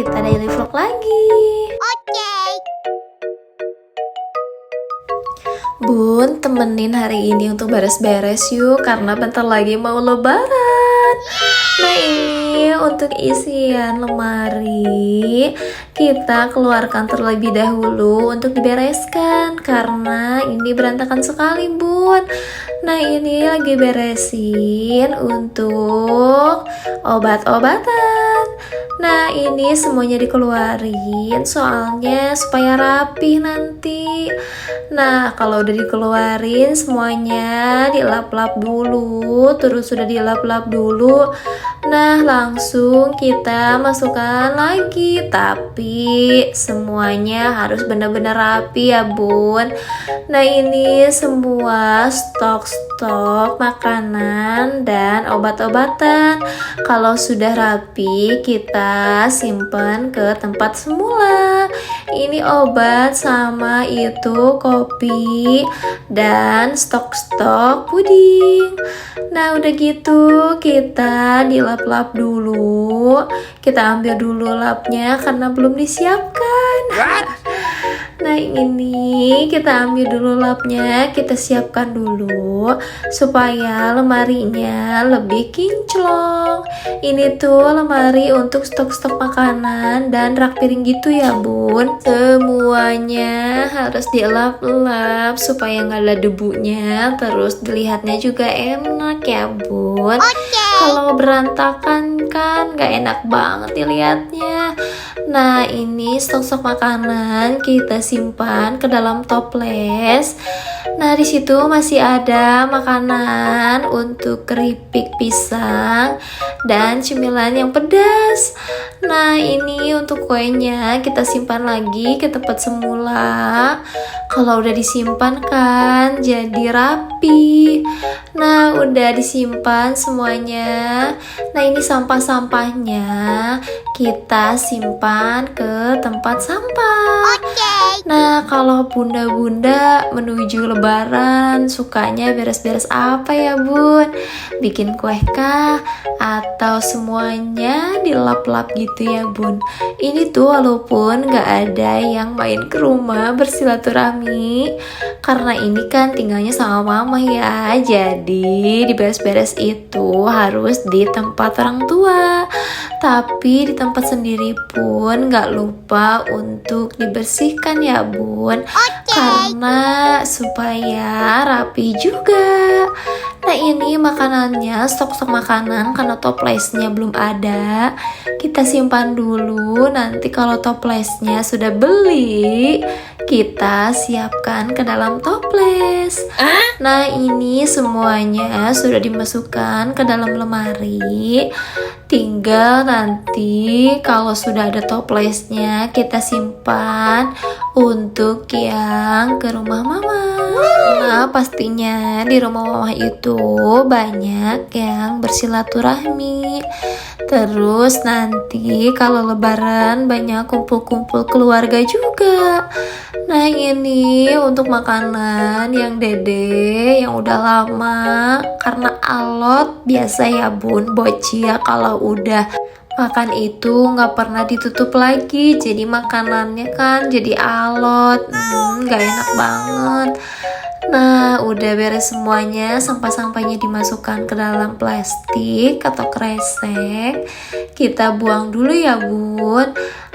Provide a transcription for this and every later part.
kita daily vlog lagi. Oke. Bun, temenin hari ini untuk beres-beres yuk, karena bentar lagi mau lebaran. Nah, ini untuk isian lemari kita keluarkan terlebih dahulu untuk dibereskan, karena ini berantakan sekali, Bun. Nah, ini lagi beresin untuk obat-obatan. Nah, ini semuanya dikeluarin soalnya supaya rapih nanti. Nah, kalau udah dikeluarin semuanya dilap-lap dulu, terus sudah dilap-lap dulu. Nah, langsung kita masukkan lagi, tapi semuanya harus benar-benar rapi ya, Bun. Nah, ini semua stok-stok makanan dan obat-obatan. Kalau sudah rapi, kita simpan ke tempat semula. Ini obat sama itu kopi dan stok-stok puding. Nah, udah gitu kita dilap-lap dulu. Kita ambil dulu lapnya karena belum disiapkan. Nah, ini kita ambil dulu lapnya, kita siapkan dulu supaya lemarinya lebih kinclong. Ini tuh lemari untuk stok-stok makanan dan rak piring gitu ya, Bun. Semuanya harus dilap-lap supaya nggak ada debunya, terus dilihatnya juga enak ya, Bun. Kalau berantakan kan nggak enak banget dilihatnya. Nah, ini stok-stok makanan kita simpan ke dalam toples. Nah, di situ masih ada makanan untuk keripik pisang dan cemilan yang pedas. Nah, ini untuk kuenya kita simpan lagi ke tempat semula. Kalau udah disimpan kan jadi rapi. Nah, udah disimpan semuanya. Nah, ini sampah-sampahnya kita simpan ke tempat sampah. Nah, kalau bunda-bunda menuju lebaran sukanya beres-beres apa ya, Bun? Bikin kue kah? Atau semuanya dilap-lap gitu ya, Bun? Ini tuh walaupun gak ada yang main ke rumah bersilaturahmi, karena ini kan tinggalnya sama mama ya, jadi diberes-beres itu harus di tempat orang tua. Tapi di tempat sendiri pun gak lupa untuk dibersihkan ya, Bun. Karena supaya rapi juga. Nah, ini makanannya, stok-stok makanan karena toplesnya belum ada. Kita simpan dulu, nanti kalau toplesnya sudah beli, kita siapkan ke dalam toples. Nah, ini semuanya sudah dimasukkan ke dalam lemari. Tinggal nanti kalau sudah ada toplesnya kita simpan untuk yang ke rumah mama. Nah, pastinya di rumah mama itu banyak yang bersilaturahmi. Terus nanti kalau lebaran banyak kumpul-kumpul keluarga juga. Nah, ini untuk makanan yang dede yang udah lama, karena alot biasa ya, Bun, bocil kalau udah makan itu nggak pernah ditutup lagi, jadi makanannya kan jadi alot, nggak enak banget. Nah, udah beres semuanya, sampah-sampahnya dimasukkan ke dalam plastik atau kresek. Kita buang dulu ya, Bun.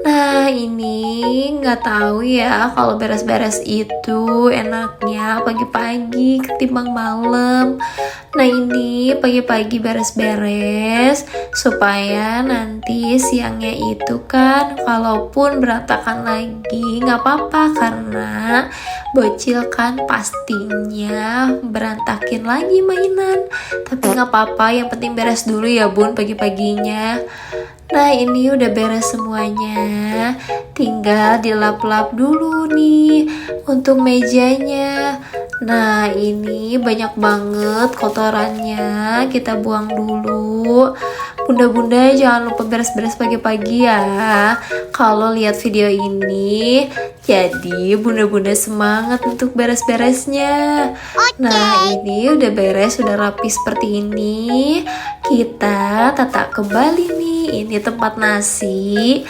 Nah, ini nggak tahu ya kalau beres-beres itu enaknya pagi-pagi ketimbang malam. Nah, ini pagi-pagi beres-beres supaya nanti siangnya itu kan kalaupun berantakan lagi nggak apa-apa, karena bocil kan pastinya berantakin lagi mainan. Tapi nggak apa-apa, yang penting beres dulu ya, Bun, pagi-paginya. Nah, ini udah beres semuanya, tinggal dilap-lap dulu nih untuk mejanya. Nah, ini banyak banget kotorannya, kita buang dulu. Bunda-bunda jangan lupa beres-beres pagi-pagi ya kalau lihat video ini. Jadi bunda-bunda semangat untuk beres-beresnya. Nah, ini udah beres, udah rapi seperti ini. Kita tata kembali nih, ini tempat nasi.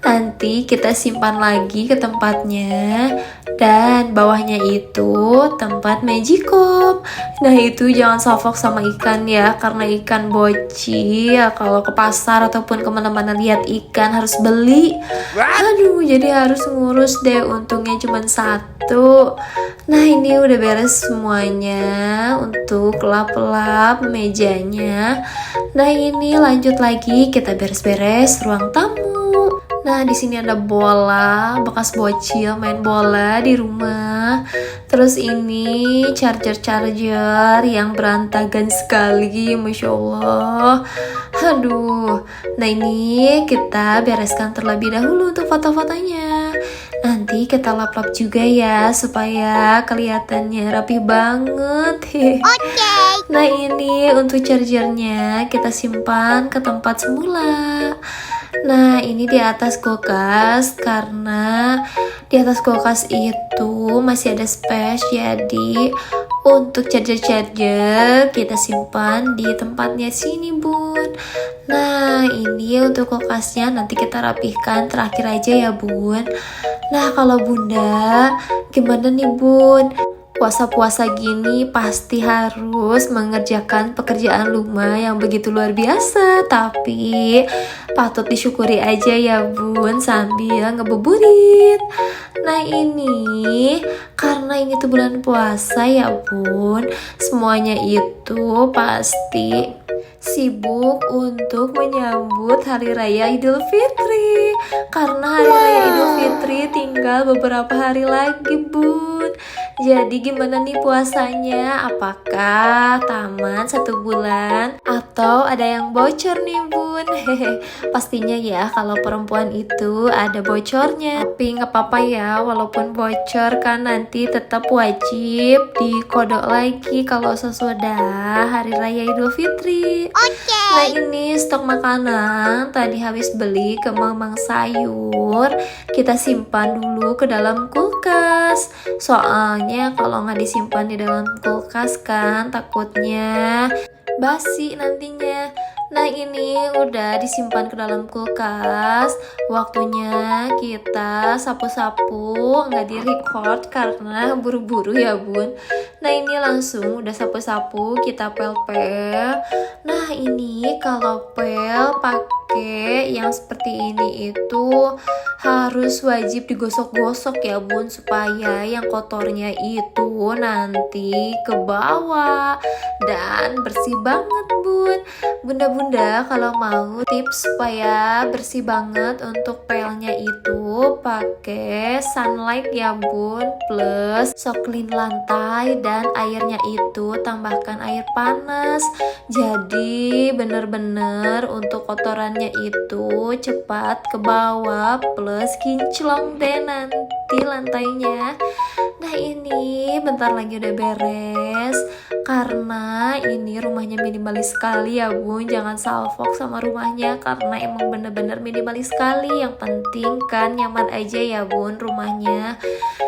Nanti kita simpan lagi ke tempatnya. Dan bawahnya itu tempat magicom. Nah itu jangan salfok sama ikan ya, karena ikan boci ya kalau ke pasar ataupun kemana-mana lihat ikan harus beli. Aduh, jadi harus ngurus deh, untungnya cuma satu. Nah ini udah beres semuanya untuk lap-lap mejanya. Nah ini lanjut lagi kita beres-beres ruang tamu. Nah, di sini ada bola, bekas bocil main bola di rumah. Terus ini charger-charger yang berantakan sekali, Masya Allah. Aduh, nah ini kita bereskan terlebih dahulu untuk foto-fotonya. Nanti kita lap-lap juga ya, supaya kelihatannya rapi banget. Oke. Nah ini untuk chargernya kita simpan ke tempat semula. Nah ini di atas kulkas, karena di atas kulkas itu masih ada space, jadi untuk charger-charger kita simpan di tempatnya sini bun. Nah ini untuk kulkasnya nanti kita rapihkan terakhir aja ya bun. Nah kalau bunda gimana nih bun? Puasa-puasa gini pasti harus mengerjakan pekerjaan rumah yang begitu luar biasa, tapi patut disyukuri aja ya bun sambil ngebuburit. Nah ini karena ini tuh bulan puasa ya bun, semuanya itu pasti sibuk untuk menyambut Hari Raya Idul Fitri. Karena Hari Raya Idul Fitri tinggal beberapa hari lagi bun. Jadi gimana nih puasanya? Apakah taman 1 bulan? Atau ada yang bocor nih bun? Hehe, pastinya ya kalau perempuan itu ada bocornya. Tapi nggak apa-apa ya, walaupun bocor kan nanti tetap wajib dikodok lagi kalau sesudah Hari Raya Idul Fitri. Nah ini stok makanan tadi habis beli ke Mamang Sayur, kita simpan dulu ke dalam kulkas. Soalnya kalau nggak disimpan di dalam kulkas kan takutnya basi nantinya. Nah ini udah disimpan ke dalam kulkas. Waktunya kita sapu-sapu, nggak di record karena buru-buru ya bun. Nah ini langsung udah sapu-sapu, kita pel-pel. Nah ini kalau pel pakai yang seperti ini itu harus wajib digosok-gosok ya bun, supaya yang kotornya itu nanti ke bawah dan bersih banget bun. Bunda-bunda kalau mau tips supaya bersih banget untuk pelnya itu pakai sunlight ya bun, plus soklin lantai dan airnya itu tambahkan air panas. Jadi bener-bener untuk kotorannya itu cepat ke bawah, plus kinclong deh nanti lantainya. Nah ini bentar lagi udah beres, karena ini rumahnya minimalis sekali ya bun. Jangan salfok sama rumahnya karena emang bener-bener minimalis sekali. Yang penting kan nyaman aja ya bun rumahnya.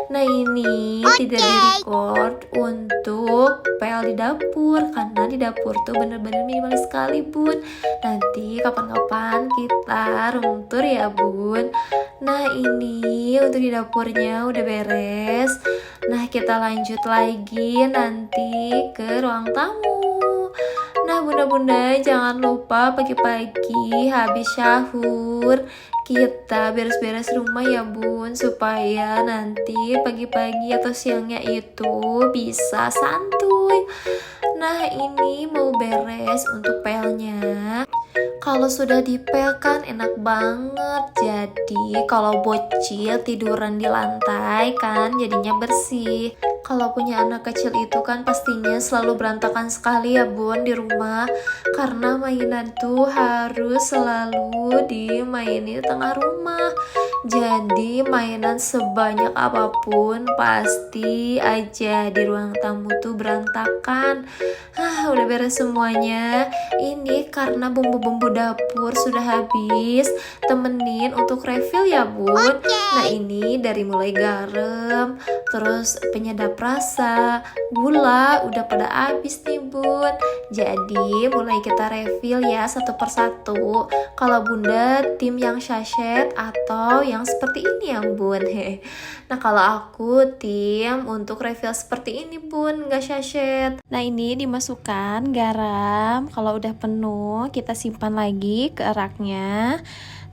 Nah ini tidak direcord untuk pel di dapur, karena di dapur tuh bener-bener minimalis sekali bun. Nanti kapan-kapan kita room tour ya bun. Nah ini untuk di dapurnya udah beres. Nah kita lanjut lagi nanti ke ruang tamu. Nah bunda-bunda jangan lupa pagi-pagi habis syahur kita beres-beres rumah ya bun, supaya nanti pagi-pagi atau siangnya itu bisa santuy. Nah ini mau beres untuk pelnya. Kalau sudah dipel kan enak banget. Jadi kalau bocil tiduran di lantai kan jadinya bersih. Kalau punya anak kecil itu kan pastinya selalu berantakan sekali ya bun di rumah, karena mainan tuh harus selalu dimainin di tengah rumah. Jadi mainan sebanyak apapun pasti aja di ruang tamu tuh berantakan. Udah beres semuanya. Ini karena bumbu-bumbu dapur sudah habis. Temenin untuk refill ya bun. Nah ini dari mulai garam, terus penyedap rasa, gula udah pada habis nih bun. Jadi mulai kita refill ya satu persatu. Kalau bunda tim yang sachet atau yang seperti ini ya bun. Nah kalau aku tim untuk refill seperti ini bun, nggak sachet. Nah ini dimasukkan garam. Kalau udah penuh kita simpan lagi ke raknya.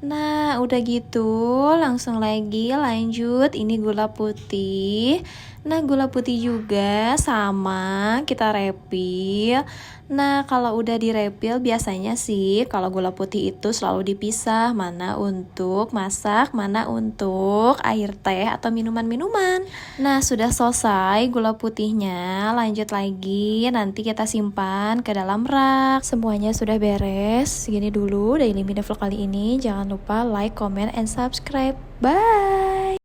Nah udah gitu langsung lagi lanjut ini gula putih. Nah gula putih juga sama kita refill. Nah kalau udah direpil biasanya sih kalau gula putih itu selalu dipisah, mana untuk masak, mana untuk air teh atau minuman-minuman. Nah sudah selesai gula putihnya, lanjut lagi nanti kita simpan ke dalam rak. Semuanya sudah beres. Segini dulu daily mini vlog kali ini. Jangan lupa like, comment, and subscribe. Bye.